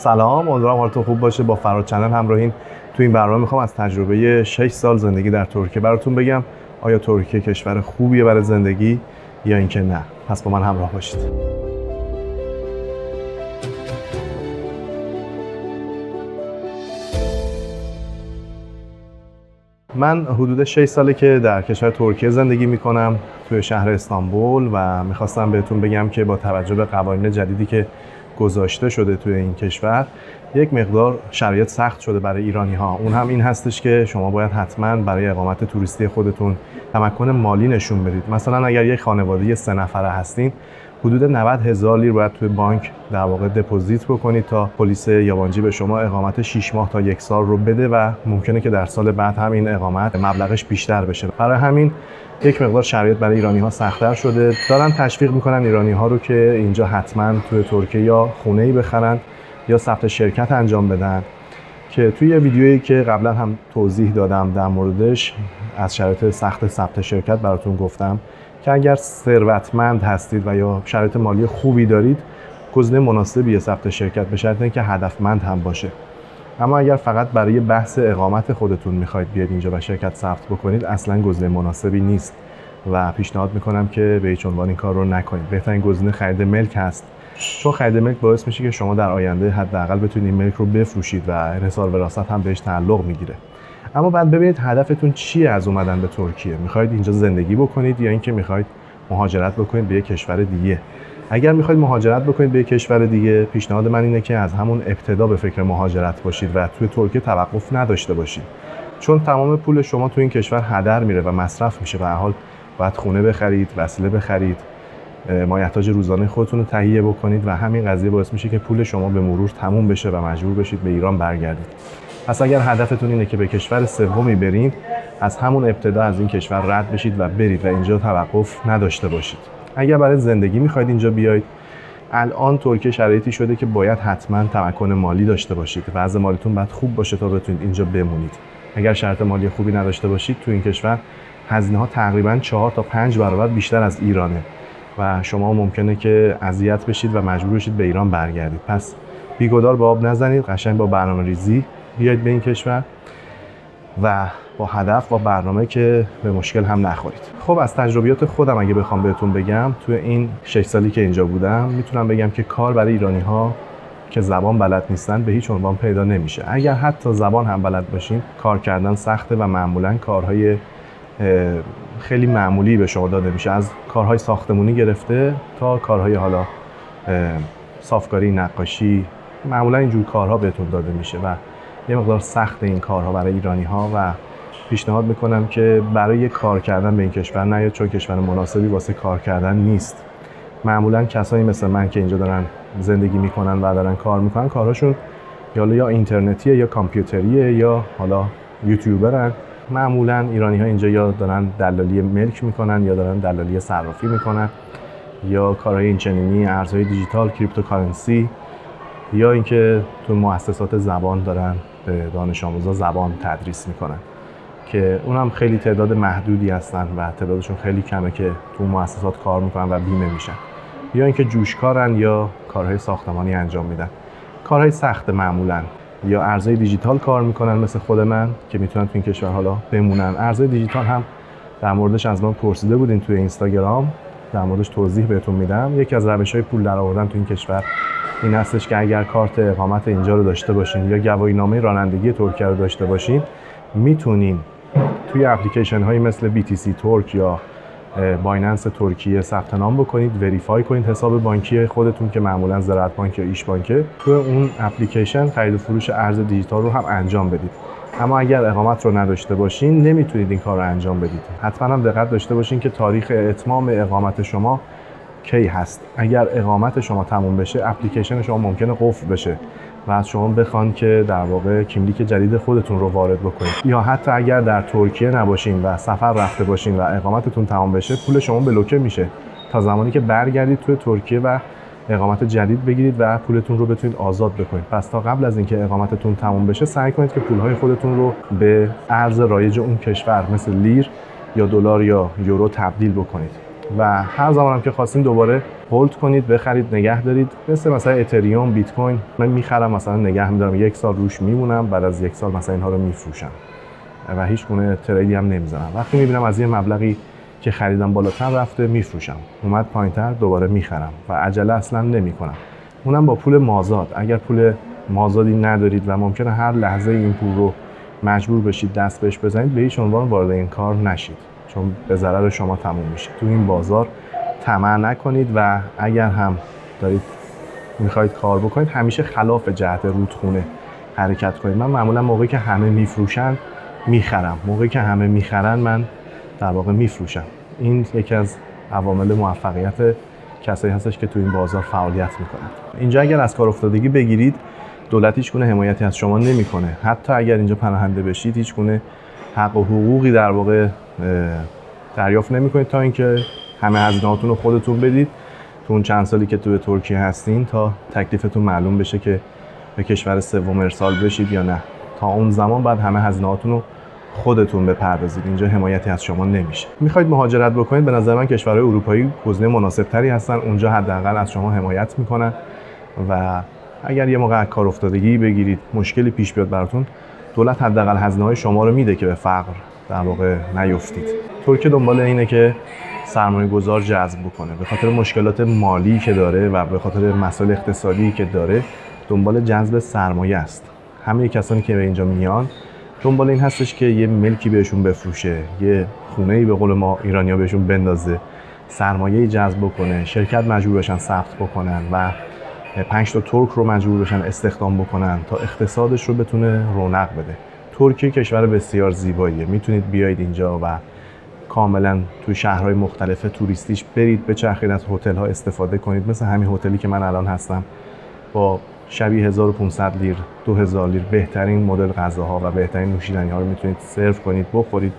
سلام، امیدوارم حالتون خوب باشه. با فراد چنل همراهین. تو این برنامه میخوام از تجربه 6 سال زندگی در ترکیه براتون بگم آیا ترکیه کشور خوبیه برای زندگی یا اینکه نه. پس با من همراه باشید. من حدود 6 ساله که در کشور ترکیه زندگی میکنم، توی شهر استانبول، و میخواستم بهتون بگم که با توجه به قوانین جدیدی که گذاشته شده توی این کشور یک مقدار شرایط سخت شده برای ایرانی ها. اون هم این هستش که شما باید حتما برای اقامت توریستی خودتون تمکن مالی نشون بدید. مثلا اگر یک خانواده 3 نفره هستین، حدود 90,000 لیر باید توی بانک در واقع دپوزیت بکنید تا پلیس یابانجی به شما اقامت 6 ماه تا 1 سال رو بده و ممکنه که در سال بعد هم این اقامت مبلغش بیشتر بشه. برای همین یک مقدار شرایط برای ایرانی ها سخت‌تر شده. دارن تشویق میکنن ایرانی ها رو که اینجا حتما توی ترکیه یا خونه‌ای بخرن یا ثبت شرکت انجام بدن، که توی یه ویدیویی که قبلا هم توضیح دادم در موردش از شرایط سخت ثبت شرکت براتون گفتم که اگر ثروتمند هستید و یا شرایط مالی خوبی دارید، گزینه مناسبیه ثبت شرکت، به شرط اینکه هدفمند هم باشه. اما اگر فقط برای بحث اقامت خودتون میخواید بیاید اینجا و شرکت ثبت بکنید، اصلا گزینه مناسبی نیست و پیشنهاد میکنم که به هیچ عنوان این کار رو نکنید. بهترین گزینه خرید ملک هست، چون خرید ملک باعث میشه که شما در آینده حداقل بتونید این ملک رو بفروشید و انحصار وراثت هم بهش تعلق میگیره. اما بعد ببینید هدفتون چیه از اومدن به ترکیه. میخواید اینجا زندگی بکنید یا اینکه میخواید مهاجرت بکنید به یک کشور دیگه؟ اگر میخواید مهاجرت بکنید به یک کشور دیگه، پیشنهاد من اینه که از همون ابتدا به فکر مهاجرت باشید و توی ترکیه توقف نداشته باشید، چون تمام پول شما توی این کشور هدر میره و مصرف میشه. به هر حال باید خونه بخرید، وسیله بخرید، مایحتاج روزانه خودتون رو تهیه بکنید و همین قضیه باعث میشه که پول شما به مرور تموم بشه و مجبور بشید به ایران برگردید. پس اگر هدفتون اینه که به کشور سومی برید، از همون ابتدا از این کشور رد بشید و برید و اینجا توقف نداشته باشید. اگر برای زندگی میخواید اینجا بیاید، الان ترکیه شرایطی شده که باید حتما تمکن مالی داشته باشید. وضع مالیتون باید خوب باشه تا بتونید اینجا بمونید. اگر شرط مالی خوبی نداشته باشید، تو این کشور هزینه‌ها تقریباً 4 تا 5 برابر بیشتر از ایرانه و شما ممکنه که اذیت بشید و مجبور بشید به ایران برگردید. پس بیگدار به آب نزنید، قشنگ با برنامه‌ریزی بیاید به این کشور و با هدف و برنامه که به مشکل هم نخورید. خب از تجربیات خودم اگه بخوام بهتون بگم، توی این 6 سالی که اینجا بودم، میتونم بگم که کار برای ایرانی‌ها که زبان بلد نیستن به هیچ عنوان پیدا نمیشه. اگر حتی زبان هم بلد باشین، کار کردن سخته و معمولاً کارهای خیلی معمولی به شما داده میشه، از کارهای ساختمانی گرفته تا کارهای حالا صافکاری، نقاشی، معمولا اینجور کارها بهتون داده میشه و یه مقدار سخت این کارها برای ایرانی ها و پیشنهاد میکنم که برای کار کردن به این کشور نیاید، چون کشور مناسبی واسه کار کردن نیست. معمولا کسایی مثل من که اینجا دارن زندگی میکنن و دارن کار میکنن، کارهاشون یا اینترنتیه یا کامپیوتریه یا حالا یوتیوبرن. معمولا ایرانی ها اینجا یا دارن دلالی ملک میکنن یا دارن دلالی صرافی میکنن یا کارهای اینچنینی، ارزهای دیجیتال، کریپتوکارنسی، یا اینکه تو مؤسسات زبان دارن به دانش آموزا زبان تدریس میکنن که اونم خیلی تعداد محدودی هستن و تعدادشون خیلی کمه که تو مؤسسات کار میکنن و بیمه میشن، یا اینکه جوشکارن یا کارهای ساختمانی انجام میدن، کارهای سخت معمولا، یا ارزهای دیجیتال کار میکنن مثل خود من که میتونن تو این کشور حالا بمونن. ارزهای دیجیتال هم در موردش از من پرسیده بودین توی اینستاگرام، در موردش توضیح بهتون میدم. یکی از روش‌های پول درآوردن تو این کشور این هستش که اگر کارت اقامت اینجا رو داشته باشین یا گواهینامه رانندگی ترکیه رو داشته باشین، میتونین توی اپلیکیشن هایی مثل BTC ترک یا بایننس ترکیه ثبت نام بکنید، وریفای کنید حساب بانکی خودتون که معمولا زراعت بانک یا ایش بانکه. توی اون اپلیکیشن خرید و فروش ارز دیجیتال رو هم انجام بدید. اما اگر اقامت رو نداشته باشین، نمیتونید این کار رو انجام بدید. حتما هم دقت داشته باشین که تاریخ اتمام اقامت شما کی هست. اگر اقامت شما تموم بشه، اپلیکیشن شما ممکنه قفل بشه و از شما بخوان که در واقع کیملیک جدید خودتون رو وارد بکنید. یا حتی اگر در ترکیه نباشین و سفر رفته باشین و اقامتتون تمام بشه، پول شما بلوکه میشه تا زمانی که برگردید توی ترکیه و اقامت جدید بگیرید و پولتون رو بتونید آزاد بکنید. پس تا قبل از اینکه اقامتتون تموم بشه، سعی کنید که پولهای خودتون رو به ارز رایج اون کشور مثل لیر یا دلار یا یورو تبدیل بکنید و هر زمانم که خواستین دوباره هولد کنید، بخرید نگه دارید. مثلا اتریوم، بیت کوین من میخرم مثلا نگه میدارم، 1 سال روش میمونم، بعد از 1 سال مثلا اینها رو میفروشم و هیچ گونه تریدی هم نمیزنم. وقتی میبینم از یه مبلغی که خریدم بالاتر رفته میفروشم، اومد پایینتر دوباره میخرم و عجله اصلا نمیکنم. اونم با پول مازاد. اگر پول مازادی ندارید و ممکنه هر لحظه این پول رو مجبور بشید دست بهش بزنید، به هیچ عنوان وارد این کار نشید، چون به ضرر شما تموم میشه. تو این بازار طمع نکنید و اگر هم دارید میخواید کار بکنید همیشه خلاف جهت رودخونه حرکت کنید. من معمولا موقعی که همه میفروشن میخرم، موقعی که همه میخرن من در واقع میفروشم. این یکی از عوامل موفقیت کسایی هستش که تو این بازار فعالیت میکنن. اینجا اگر از کار افتادگی بگیرید، دولت هیچ گونه حمایتی از شما نمیکنه. حتی اگر اینجا پناهنده بشید هیچ گونه حق و حقوقی در واقع دریافت نمیکنید تا اینکه همه هزینه‌هاتون رو خودتون بدید تو اون چند سالی که تو ترکیه هستین تا تکلیفتون معلوم بشه که به کشور سوم ارسال بشید یا نه. تا اون زمان بعد همه هزینه‌هاتون رو خودتون بپردازید. اینجا حمایتی از شما نمیشه. میخواید مهاجرت بکنید، به نظر من کشورهای اروپایی گزینه مناسب‌تری هستن. اونجا حداقل از شما حمایت میکنن و اگر یه موقع کار افتادگی بگیرید، مشکلی پیش بیاد براتون، دولت حداقل هزینه‌های شما رو میده که به فقر در واقع نیفتید. ترکیه دنبال اینه که سرمایه‌گذار جذب بکنه. به خاطر مشکلات مالی که داره و به خاطر مسائل اقتصادی که داره دنبال جذب سرمایه است. همه کسانی که به اینجا میان دنبال این هستش که یه ملکی بهشون بفروشه، یه خونه‌ای به قول ما ایرانی‌ها بهشون بندازه، سرمایه‌ای جذب بکنه، شرکت مجبور بشن ثبت بکنن و 5 تا ترک رو مجبور بشن استخدام بکنن تا اقتصادش رو بتونه رونق بده. ترکیه کشور بسیار زیباییه. میتونید بیایید اینجا و کاملا تو شهرهای مختلف توریستیش برید، بچرخید، از هتل‌ها استفاده کنید. مثل همین هتلی که من الان هستم با شبیه 1500 لیر، 2000 لیر بهترین مدل غذاها و بهترین نوشیدنی‌ها رو میتونید سرو کنید، بخورید،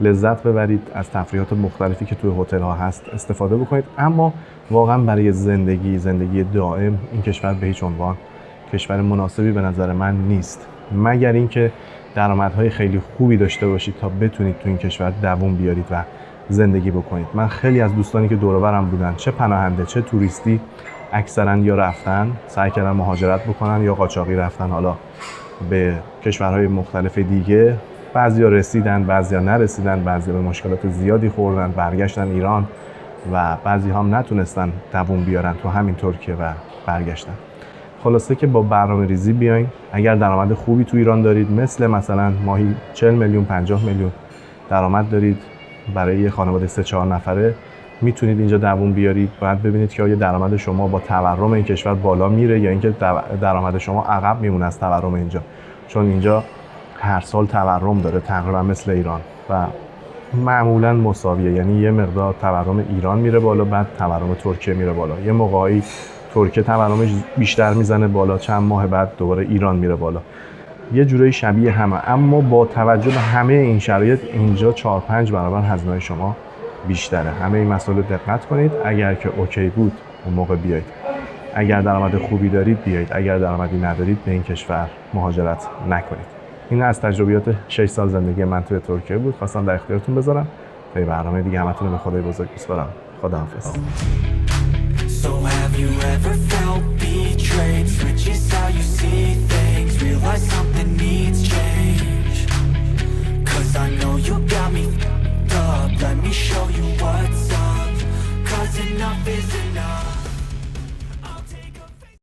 لذت ببرید، از تفریحات مختلفی که توی هتل‌ها هست استفاده بکنید. اما واقعا برای زندگی دائم این کشور به هیچ عنوان کشور مناسبی به نظر من نیست، مگر اینکه درآمدهای خیلی خوبی داشته باشید تا بتونید تو این کشور دووم بیارید و زندگی بکنید. من خیلی از دوستانی که دور و برم بودن، چه پناهنده چه توریستی، اکثرا یا رفتن سعی کردن مهاجرت بکنن یا قاچاقی رفتن حالا به کشورهای مختلف دیگه. بعضیا رسیدن، بعضیا نرسیدن، بعضیا به مشکلات زیادی خوردن، برگشتن ایران و بعضی هم نتونستن دووم بیارن تو همین ترکیه و برگشتن. خلاصه که با برنامه‌ریزی بیاین. اگر درآمد خوبی تو ایران دارید، مثلا ماهی 40 میلیون 50 میلیون درآمد دارید، برای یه خانواده 3-4 نفره میتونید اینجا دووم بیارید. باید ببینید که آیا درآمد شما با تورم این کشور بالا میره یا اینکه درآمد شما عقب میمونه از تورم اینجا، چون اینجا هر سال تورم داره تقریبا مثل ایران و معمولا مساویه، یعنی یه مقدار تورم ایران میره بالا بعد تورم ترکیه میره بالا. یه موقعی ترکیه تورمش بیشتر میزنه بالا، چند ماه بعد دوباره ایران میره بالا. یه جورایی شبیه همه، اما با توجه به همه این شرایط اینجا 4-5 برابر هزینه‌های شما بیشتره. همه این مسائل دقت کنید. اگر که اوکی بود اون موقع بیایید. اگر درآمد خوبی دارید بیایید، اگر درآمدی ندارید به این کشور مهاجرت نکنید. این از تجربیات 6 سال زندگی من توی ترکیه بود، خواستم در اختیارتون بذارم. تا برنامه دیگه همتون رو به خدای بزرگ میسپارم. خداحافظ. So have you ever felt